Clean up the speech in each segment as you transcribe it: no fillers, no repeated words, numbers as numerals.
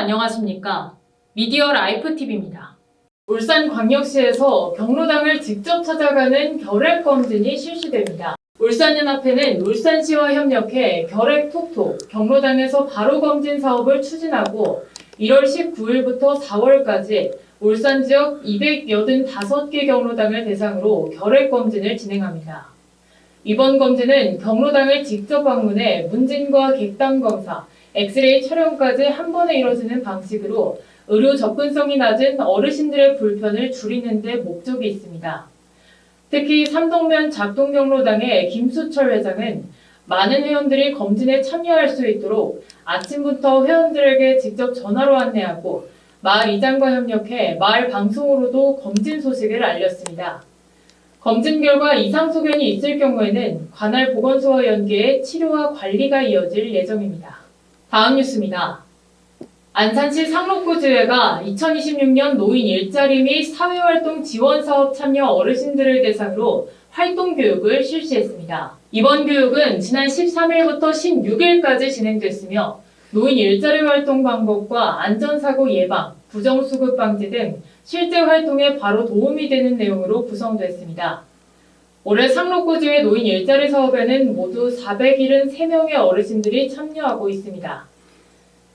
안녕하십니까. 미디어 라이프TV입니다. 울산광역시에서 경로당을 직접 찾아가는 결핵검진이 실시됩니다. 울산연합회는 울산시와 협력해 결핵톡톡 경로당에서 바로 검진 사업을 추진하고 1월 19일부터 4월까지 울산 지역 285개 경로당을 대상으로 결핵검진을 진행합니다. 이번 검진은 경로당을 직접 방문해 문진과 객담 검사, 엑스레이 촬영까지 한 번에 이뤄지는 방식으로 의료 접근성이 낮은 어르신들의 불편을 줄이는 데 목적이 있습니다. 특히 삼동면 작동경로당의 김수철 회장은 많은 회원들이 검진에 참여할 수 있도록 아침부터 회원들에게 직접 전화로 안내하고 마을 이장과 협력해 마을 방송으로도 검진 소식을 알렸습니다. 검진 결과 이상 소견이 있을 경우에는 관할 보건소와 연계해 치료와 관리가 이어질 예정입니다. 다음 뉴스입니다. 안산시 상록구지회가 2026년 노인 일자리 및 사회활동 지원사업 참여 어르신들을 대상으로 활동교육을 실시했습니다. 이번 교육은 지난 13일부터 16일까지 진행됐으며 노인 일자리 활동 방법과 안전사고 예방, 부정수급 방지 등 실제 활동에 바로 도움이 되는 내용으로 구성됐습니다. 올해 상록구지회 노인 일자리 사업에는 모두 473명의 어르신들이 참여하고 있습니다.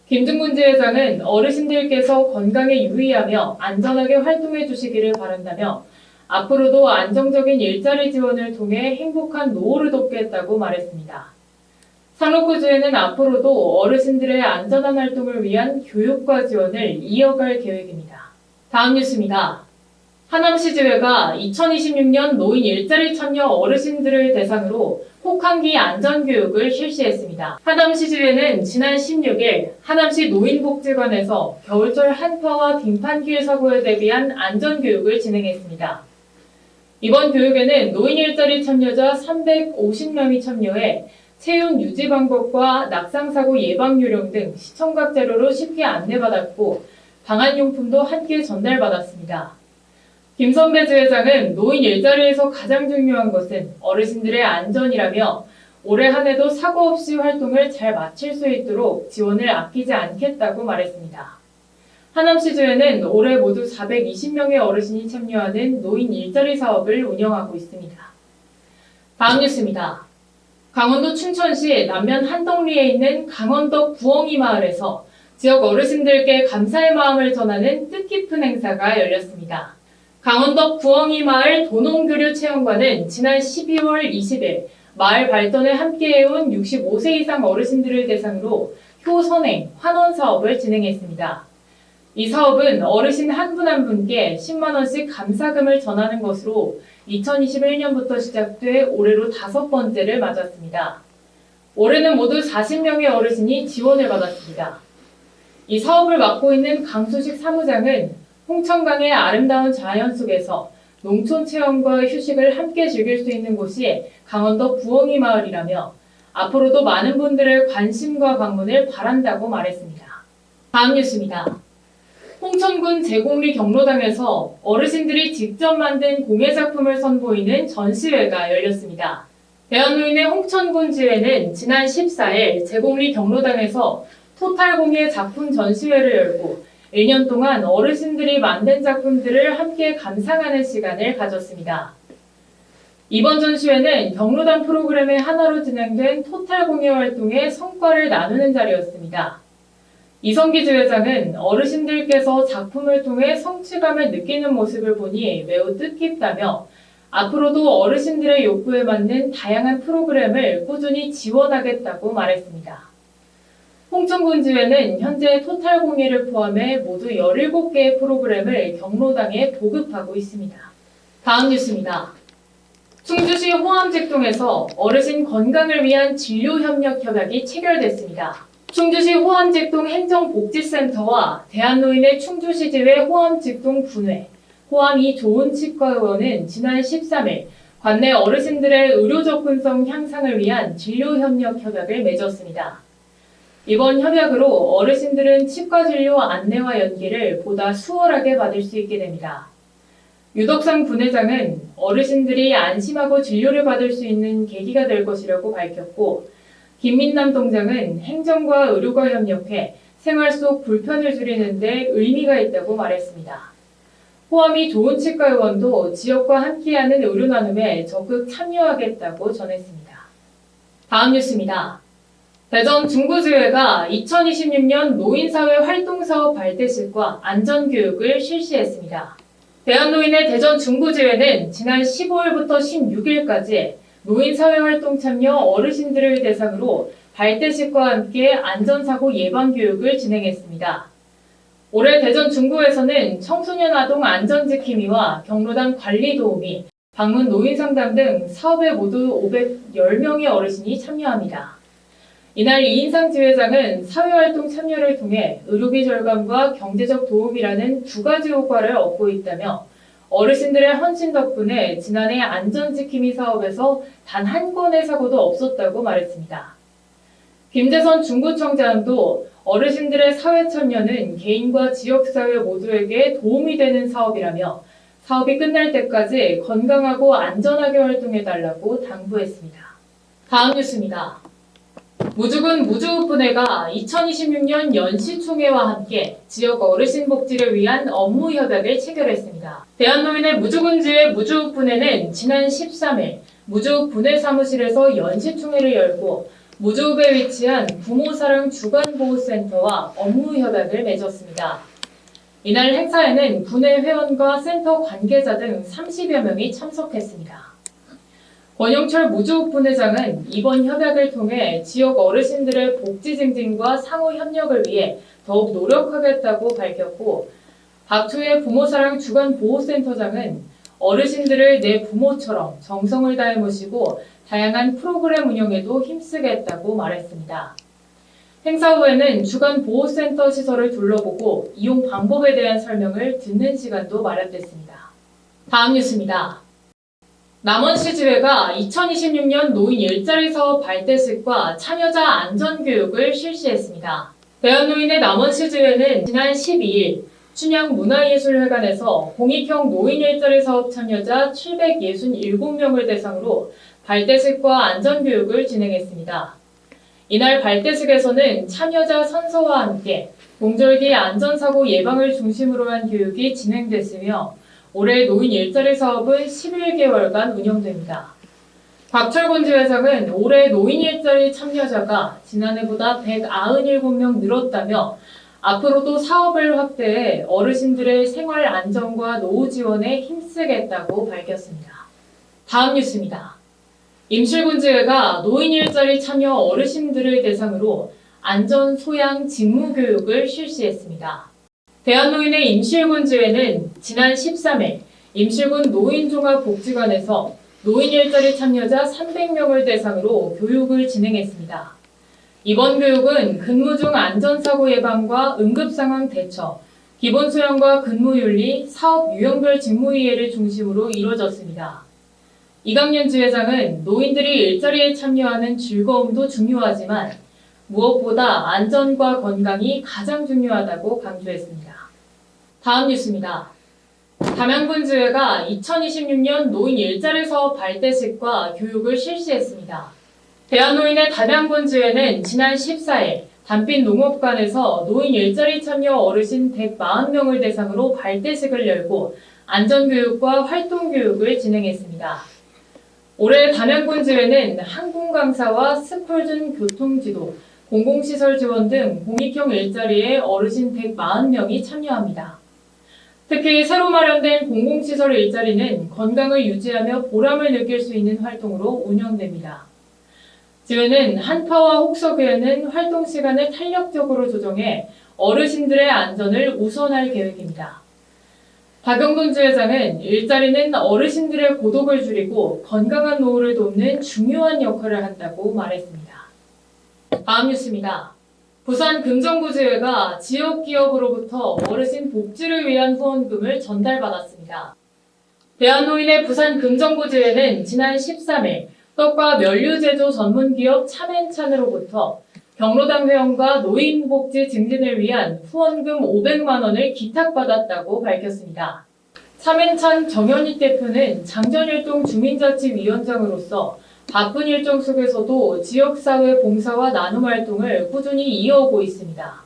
김중근 지회장은 어르신들께서 건강에 유의하며 안전하게 활동해 주시기를 바란다며 앞으로도 안정적인 일자리 지원을 통해 행복한 노후를 돕겠다고 말했습니다. 상록구지회는 앞으로도 어르신들의 안전한 활동을 위한 교육과 지원을 이어갈 계획입니다. 다음 뉴스입니다. 하남시지회가 2026년 노인 일자리 참여 어르신들을 대상으로 혹한기 안전교육을 실시했습니다. 하남시지회는 지난 16일 하남시 노인복지관에서 겨울철 한파와 빙판길 사고에 대비한 안전교육을 진행했습니다. 이번 교육에는 노인 일자리 참여자 350명이 참여해 체온 유지 방법과 낙상사고 예방 요령 등 시청각 자료로 쉽게 안내받았고 방한용품도 함께 전달받았습니다. 김선배 지회장은 노인 일자리에서 가장 중요한 것은 어르신들의 안전이라며 올해 한 해도 사고 없이 활동을 잘 마칠 수 있도록 지원을 아끼지 않겠다고 말했습니다. 하남시지회는 올해 모두 420명의 어르신이 참여하는 노인 일자리 사업을 운영하고 있습니다. 다음 뉴스입니다. 강원도 춘천시 남면 한덕리에 있는 강원덕 부엉이 마을에서 지역 어르신들께 감사의 마음을 전하는 뜻깊은 행사가 열렸습니다. 강원덕 부엉이 마을 도농교류 체험관은 지난 12월 20일 마을 발전에 함께해온 65세 이상 어르신들을 대상으로 효선행, 환원 사업을 진행했습니다. 이 사업은 어르신 한 분 한 분께 10만 원씩 감사금을 전하는 것으로 2021년부터 시작돼 올해로 5번째를 맞았습니다. 올해는 모두 40명의 어르신이 지원을 받았습니다. 이 사업을 맡고 있는 강수식 사무장은 홍천강의 아름다운 자연 속에서 농촌 체험과 휴식을 함께 즐길 수 있는 곳이 강원도 부엉이 마을이라며 앞으로도 많은 분들의 관심과 방문을 바란다고 말했습니다. 다음 뉴스입니다. 홍천군 제곡리 경로당에서 어르신들이 직접 만든 공예작품을 선보이는 전시회가 열렸습니다. 대한노인의 홍천군 지회는 지난 14일 제곡리 경로당에서 토탈 공예 작품 전시회를 열고 1년 동안 어르신들이 만든 작품들을 함께 감상하는 시간을 가졌습니다. 이번 전시회는 경로당 프로그램의 하나로 진행된 토탈 공예 활동의 성과를 나누는 자리였습니다. 이성기 지회장은 어르신들께서 작품을 통해 성취감을 느끼는 모습을 보니 매우 뜻깊다며 앞으로도 어르신들의 욕구에 맞는 다양한 프로그램을 꾸준히 지원하겠다고 말했습니다. 홍천군 지회는 현재 토탈 공예를 포함해 모두 17개의 프로그램을 경로당에 보급하고 있습니다. 다음 뉴스입니다. 충주시 호암직동에서 어르신 건강을 위한 진료협력협약이 체결됐습니다. 충주시 호암직동 행정복지센터와 대한노인의 충주시지회 호암직동 분회, 호암이 좋은 치과의원은 지난 13일 관내 어르신들의 의료 접근성 향상을 위한 진료협력협약을 맺었습니다. 이번 협약으로 어르신들은 치과 진료 안내와 연계를 보다 수월하게 받을 수 있게 됩니다. 유덕상 분회장은 어르신들이 안심하고 진료를 받을 수 있는 계기가 될 것이라고 밝혔고 김민남 동장은 행정과 의료가 협력해 생활 속 불편을 줄이는 데 의미가 있다고 말했습니다. 호암이 좋은 치과의원도 지역과 함께하는 의료 나눔에 적극 참여하겠다고 전했습니다. 다음 뉴스입니다. 대전 중구지회가 2026년 노인사회 활동사업 발대식과 안전교육을 실시했습니다. 대한노인의 대전 중구지회는 지난 15일부터 16일까지 노인사회활동 참여 어르신들을 대상으로 발대식과 함께 안전사고 예방교육을 진행했습니다. 올해 대전 중구에서는 청소년 아동 안전지킴이와 경로당 관리 도우미, 방문 노인상담 등 사업에 모두 510명의 어르신이 참여합니다. 이날 이인상 지회장은 사회활동 참여를 통해 의료비 절감과 경제적 도움이라는 두 가지 효과를 얻고 있다며 어르신들의 헌신 덕분에 지난해 안전지킴이 사업에서 단 한 건의 사고도 없었다고 말했습니다. 김재선 중구청장도 어르신들의 사회 참여는 개인과 지역사회 모두에게 도움이 되는 사업이라며 사업이 끝날 때까지 건강하고 안전하게 활동해달라고 당부했습니다. 다음 뉴스입니다. 무주군 무주읍분회가 2026년 연시총회와 함께 지역 어르신 복지를 위한 업무 협약을 체결했습니다. 대한노인의 무주군지회 무주읍분회는 지난 13일 무주읍 분회 사무실에서 연시총회를 열고 무주읍에 위치한 부모사랑 주간보호센터와 업무 협약을 맺었습니다. 이날 행사에는 분회 회원과 센터 관계자 등 30여 명이 참석했습니다. 권영철 무주읍 분회장은 이번 협약을 통해 지역 어르신들의 복지 증진과 상호 협력을 위해 더욱 노력하겠다고 밝혔고, 박초혜 부모사랑 주간보호센터장은 어르신들을 내 부모처럼 정성을 다해 모시고 다양한 프로그램 운영에도 힘쓰겠다고 말했습니다. 행사 후에는 주간보호센터 시설을 둘러보고 이용 방법에 대한 설명을 듣는 시간도 마련됐습니다. 다음 뉴스입니다. 남원시지회가 2026년 노인 일자리 사업 발대식과 참여자 안전교육을 실시했습니다. 대한노인의 남원시지회는 지난 12일 춘향문화예술회관에서 공익형 노인 일자리 사업 참여자 767명을 대상으로 발대식과 안전교육을 진행했습니다. 이날 발대식에서는 참여자 선서와 함께 동절기 안전사고 예방을 중심으로 한 교육이 진행됐으며 올해 노인 일자리 사업은 11개월간 운영됩니다. 박철곤 지회장은 올해 노인 일자리 참여자가 지난해보다 197명 늘었다며 앞으로도 사업을 확대해 어르신들의 생활 안정과 노후 지원에 힘쓰겠다고 밝혔습니다. 다음 뉴스입니다. 임실군지회가 노인 일자리 참여 어르신들을 대상으로 안전 소양 직무 교육을 실시했습니다. 대한노인의 임실군지회는 지난 13일 임실군 노인종합복지관에서 노인 일자리 참여자 300명을 대상으로 교육을 진행했습니다. 이번 교육은 근무 중 안전사고 예방과 응급상황 대처, 기본소양과 근무윤리, 사업 유형별 직무이해를 중심으로 이루어졌습니다. 이강년 지회장은 노인들이 일자리에 참여하는 즐거움도 중요하지만 무엇보다 안전과 건강이 가장 중요하다고 강조했습니다. 다음 뉴스입니다. 담양군지회가 2026년 노인 일자리 사업 발대식과 교육을 실시했습니다. 대한노인의 담양군지회는 지난 14일 담빛 농업관에서 노인 일자리 참여 어르신 140명을 대상으로 발대식을 열고 안전교육과 활동교육을 진행했습니다. 올해 담양군지회는 항공강사와 스쿨준 교통지도, 공공시설 지원 등 공익형 일자리에 어르신 140명이 참여합니다. 특히 새로 마련된 공공시설 일자리는 건강을 유지하며 보람을 느낄 수 있는 활동으로 운영됩니다. 지회는 한파와 혹서기에는 활동 시간을 탄력적으로 조정해 어르신들의 안전을 우선할 계획입니다. 박영돈 지회장은 일자리는 어르신들의 고독을 줄이고 건강한 노후를 돕는 중요한 역할을 한다고 말했습니다. 다음 뉴스입니다. 부산 금정구지회가 지역기업으로부터 어르신 복지를 위한 후원금을 전달받았습니다. 대한노인의 부산 금정구지회는 지난 13일 떡과 면류 제조 전문기업 참앤찬으로부터 경로당 회원과 노인복지 증진을 위한 후원금 500만 원을 기탁받았다고 밝혔습니다. 참앤찬 정현익 대표는 장전일동 주민자치위원장으로서 바쁜 일정 속에서도 지역사회 봉사와 나눔 활동을 꾸준히 이어오고 있습니다.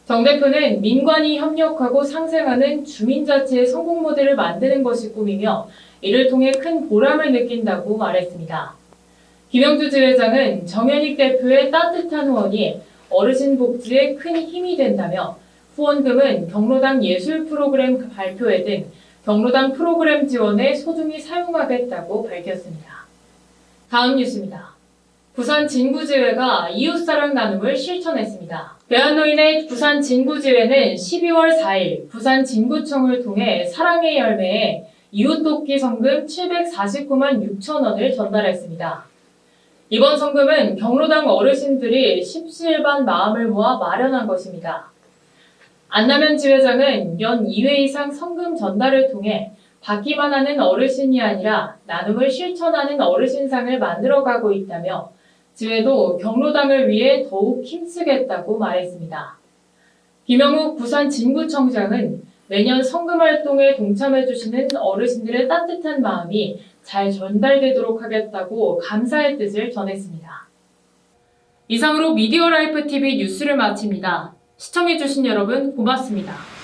정 대표는 민관이 협력하고 상생하는 주민자치의 성공 모델을 만드는 것이 꿈이며 이를 통해 큰 보람을 느낀다고 말했습니다. 김영주 지회장은 정현익 대표의 따뜻한 후원이 어르신 복지에 큰 힘이 된다며 후원금은 경로당 예술 프로그램 발표회 등 경로당 프로그램 지원에 소중히 사용하겠다고 밝혔습니다. 다음 뉴스입니다. 부산 진구지회가 이웃사랑 나눔을 실천했습니다. 대한노인의 부산 진구지회는 12월 4일 부산 진구청을 통해 사랑의 열매에 이웃돕기 성금 749만 6천 원을 전달했습니다. 이번 성금은 경로당 어르신들이 십시일반 마음을 모아 마련한 것입니다. 안남현 지회장은 연 2회 이상 성금 전달을 통해 받기만 하는 어르신이 아니라 나눔을 실천하는 어르신상을 만들어가고 있다며 지회도 경로당을 위해 더욱 힘쓰겠다고 말했습니다. 김영욱 부산 진구청장은 매년 성금 활동에 동참해주시는 어르신들의 따뜻한 마음이 잘 전달되도록 하겠다고 감사의 뜻을 전했습니다. 이상으로 미디어 라이프 TV 뉴스를 마칩니다. 시청해주신 여러분 고맙습니다.